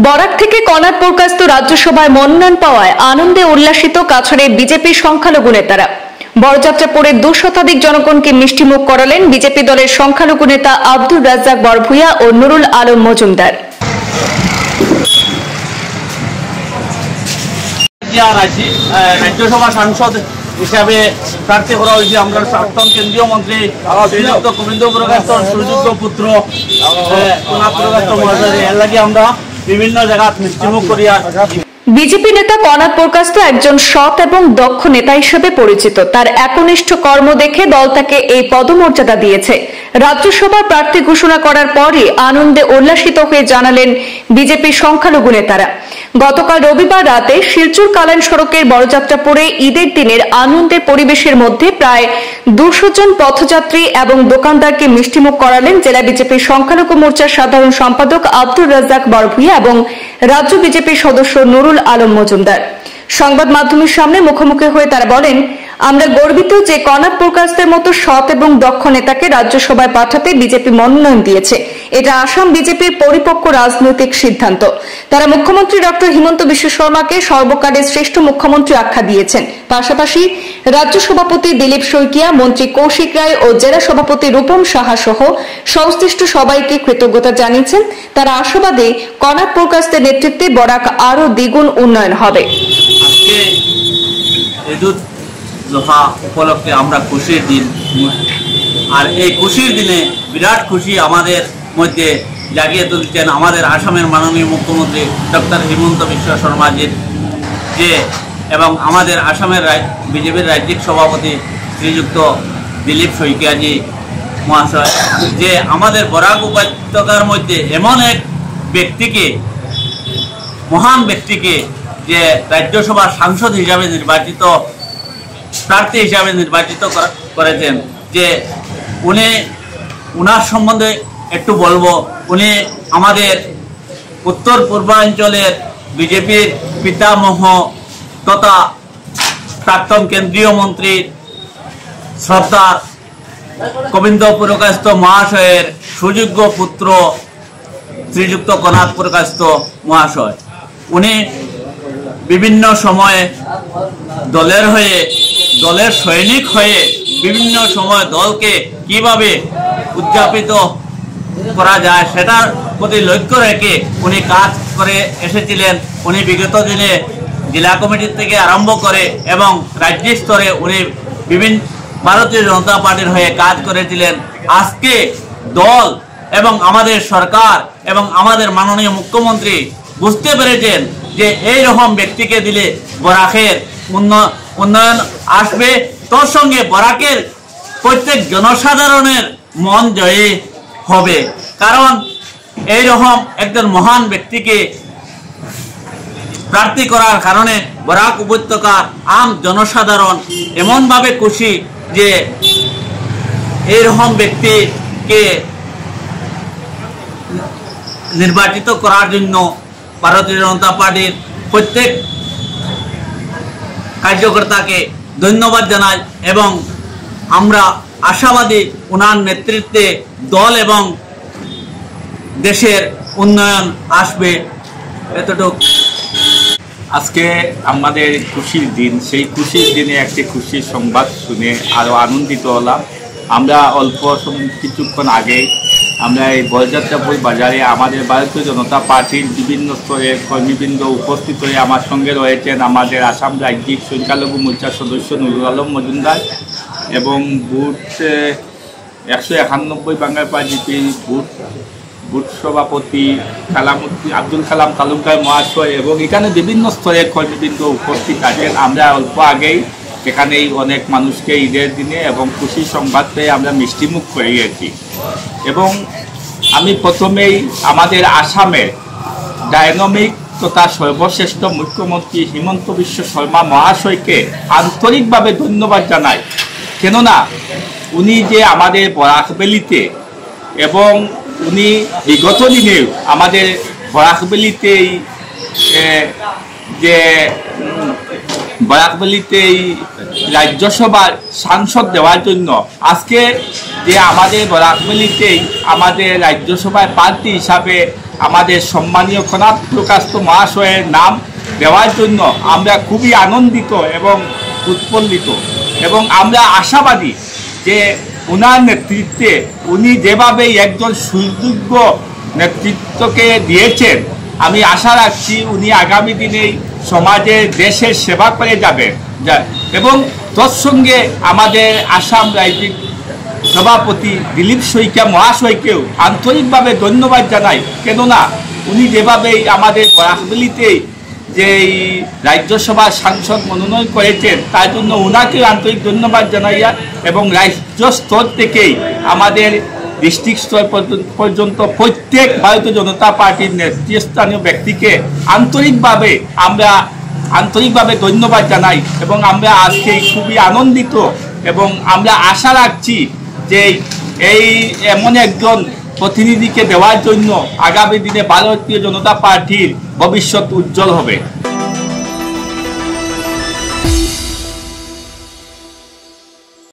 বরাক থেকে কনাথ বরখাস্ত রাজ্যসভায় মনোনয়ন পাওয়ায় আনন্দে উল্লাসিত কাছাড়ে বিজেপির সংখ্যালঘু নেতারা। বরযাত্রা পরে 2 শতাধিক জনগণকে মিষ্টিমুখ করালেন বিজেপি দলের সংখ্যালঘু নেতা আব্দুর রাজ্জাক বরভূয়া ও নুরুল আলম মজুমদার। রাজ্যসভা সাংসদ হিসাবে প্রার্থী করা হয়েছে আমরা প্রাক্তন কেন্দ্রীয় মন্ত্রী শ্রীযুক্ত গোবিন্দ বরখাস্তর সুযোগ্য পুত্র কনাথ বরখাস্ত মহাশয়। এর লাগে আমরা বিভিন্ন জায়গা মিষ্টিমুখ করিয়া। বিজেপি নেতা কনাথ বরখাস্ত একজন সৎ এবং দক্ষ নেতা হিসেবে পরিচিত। তার একনিষ্ঠ কর্ম দেখে দল তাকে এই পদমর্যাদা দিয়েছে। রাজ্যসভার প্রার্থী ঘোষণা করার পরই আনন্দে উল্লাসিত হয়ে জানালেন বিজেপির সংখ্যালঘু নেতারা। গতকাল রবিবার রাতে শিলচর কালাইন সড়কের বরযাত্রা পরে ঈদের দিনের আনন্দের পরিবেশের মধ্যে প্রায় 200 জন পথযাত্রী এবং দোকানদারকে মিষ্টিমুখ করালেন জেলা বিজেপির সংখ্যালঘু মোর্চার সাধারণ সম্পাদক আব্দুর রাজ্জাক বরভূয়া এবং রাজ্য বিজেপির সদস্য নুরুল আলম মজুমদার। সংবাদ মাধ্যমের সামনে মুখোমুখি হয়ে তারা বলেন, আমরা গর্বিত যে কনাথ বরখাস্তের মতো সৎ এবং দক্ষ নেতাকে রাজ্যসভায় পাঠাতে বিজেপি মনোনয়ন দিয়েছে। এটা আসাম বিজেপির পরিপক্ক রাজনৈতিক সিদ্ধান্ত। তারা মুখ্যমন্ত্রী ডক্টর হিমন্ত বিশ্ব শর্মাকে সর্বকালের শ্রেষ্ঠ মুখ্যমন্ত্রী আখ্যা দিয়েছেন। পাশাপাশি রাজ্য সভাপতি দিলীপ শইকিয়া, মন্ত্রী কৌশিক রায় ও জেলা সভাপতি রূপম সাহা সহ সংশ্লিষ্ট সবাইকে কৃতজ্ঞতা জানিয়েছেন। তারা আশাবাদী কনাথ বরখাস্তের নেতৃত্বে বরাক আরো দ্বিগুণ উন্নয়ন হবে। জোহা উপলক্ষে আমরা খুশির দিন, আর এই খুশির দিনে বিরাট খুশি আমাদের মধ্যে জাগিয়ে তুলছেন আমাদের আসামের মাননীয় মুখ্যমন্ত্রী ডক্টর হিমন্ত বিশ্ব শর্মাজির যে, এবং আমাদের আসামের বিজেপির রাজ্যিক সভাপতি শ্রীযুক্ত দিলীপ শইকিয়াজি মহাশয়, যে আমাদের বরাক উপত্যকার মধ্যে এমন এক ব্যক্তিকে, মহান ব্যক্তিকে যে রাজ্যসভার সাংসদ হিসাবে নির্বাচিত, প্রার্থী হিসাবে নির্বাচিত করেছেন। যে উনার সম্বন্ধে একটু বলবো। উনি আমাদের উত্তর পূর্বাঞ্চলের বিজেপির পিতামহ তথা প্রাক্তন কেন্দ্রীয় মন্ত্রী শ্রদ্ধার গোবিন্দ বরখাস্ত মহাশয়ের সুযোগ্য পুত্র শ্রীযুক্ত কনাথ বরখাস্ত মহাশয়। উনি বিভিন্ন সময়ে দলের হয়ে, দলের সৈনিক হয়ে বিভিন্ন সময় দলকে কিভাবে উদযাপিত করা যায় সেটার প্রতি লক্ষ্য রেখে উনি কাজ করে এসেছিলেন। উনি বিগত দিনে জেলা কমিটির থেকে আরম্ভ করে এবং রাজ্য স্তরে উনি বিভিন্ন ভারতীয় জনতা পার্টির হয়ে কাজ করেছিলেন। আজকে দল এবং আমাদের সরকার এবং আমাদের মাননীয় মুখ্যমন্ত্রী বুঝতে পেরেছেন যে এই রকম ব্যক্তিকে দিলে বরাকের উন্নয়ন আসবে, তোর সঙ্গে বরাকের প্রত্যেক জনসাধারণের মন জয়ী হবে। কারণ এই রকম একজন মহান ব্যক্তিকে প্রার্থী করার কারণে বরাক উপত্যকার আম জনসাধারণ এমনভাবে খুশি যে এইরকম ব্যক্তিকে নির্বাচিত করার জন্য ভারতীয় জনতা পার্টির প্রত্যেক কার্যকর্তাকে ধন্যবাদ জানাই এবং আমরা আশাবাদী ওনার নেতৃত্বে দল এবং দেশের উন্নয়ন আসবে। এতটুকু। আজকে আমাদের খুশির দিন, সেই খুশির দিনে একটি খুশির সংবাদ শুনে আরও আনন্দিত হলাম। আমরা কিছুক্ষণ আগে আমরা এই বরযাত্রাপুর বাজারে আমাদের ভারতীয় জনতা পার্টির বিভিন্ন স্তরের কর্মীবৃন্দ উপস্থিত হয়ে আমার সঙ্গে রয়েছেন আমাদের আসাম রাজ্যিক সংখ্যালঘু মোর্চার সদস্য নুরুল আলম মজুমদার এবং বুথ 191 বাঙ্গারপাড়া জিপি বুথ সভাপতি আব্দুল কালাম তালুকদার মহাশয় এবং এখানে বিভিন্ন স্তরের কর্মীবৃন্দ উপস্থিত আছেন। আমরা অল্প আগেই এখানেই অনেক মানুষকে ঈদের দিনে এবং খুশির সংবাদ পেয়ে আমরা মিষ্টিমুখ করিয়েছি। এবং আমি প্রথমেই আমাদের আসামের ডায়নামিক তথা সর্বশ্রেষ্ঠ মুখ্যমন্ত্রী হিমন্ত বিশ্ব শর্মা মহাশয়কে আন্তরিকভাবে ধন্যবাদ জানাই। কেননা উনি যে আমাদের বরাকবেলিতে এবং উনি বিগত দিনেও আমাদের বরাকবেলিতেই যে বরাকবেলিতেই রাজ্যসভার সাংসদ দেওয়ার জন্য আজকে যে আমাদের বরাকবেলিতেই আমাদের রাজ্যসভায় প্রার্থী হিসাবে আমাদের সম্মানীয় কনাথ প্রকাশ মহাশয়ের নাম দেওয়ার জন্য আমরা খুবই আনন্দিত এবং উৎফুল্লিত, এবং আমরা আশাবাদী যে ওনার নেতৃত্বে উনি যেভাবে একজন সুযোগ্য নেতৃত্বকে দিয়েছেন, আমি আশা রাখছি উনি আগামী দিনেই সমাজে দেশের সেবা করে যাবেন। এবং তৎসঙ্গে আমাদের আসাম রাজ্যিক সভাপতি দিলীপ শইকীয়া মহাশয়কেও আন্তরিকভাবে ধন্যবাদ জানাই, কেননা উনি যেভাবেই আমাদের বরাকভ্যালিতেই যে রাজ্যসভার সাংসদ মনোনয়ন করেছেন তার জন্য ওনাকেও আন্তরিক ধন্যবাদ জানাইয়া, এবং রাজ্য স্তর থেকেই আমাদের ডিস্ট্রিক্ট স্তর পর্যন্ত প্রত্যেক ভারতীয় জনতা পার্টির নেতৃস্থানীয় ব্যক্তিকে আন্তরিকভাবে ধন্যবাদ জানাই। এবং আমরা আজকে খুবই আনন্দিত, এবং আমরা আশা রাখছি যে এই এমন একজন প্রতিনিধিকে দেওয়ার জন্য আগামী দিনে ভারতীয় জনতা পার্টির ভবিষ্যৎ উজ্জ্বল হবে।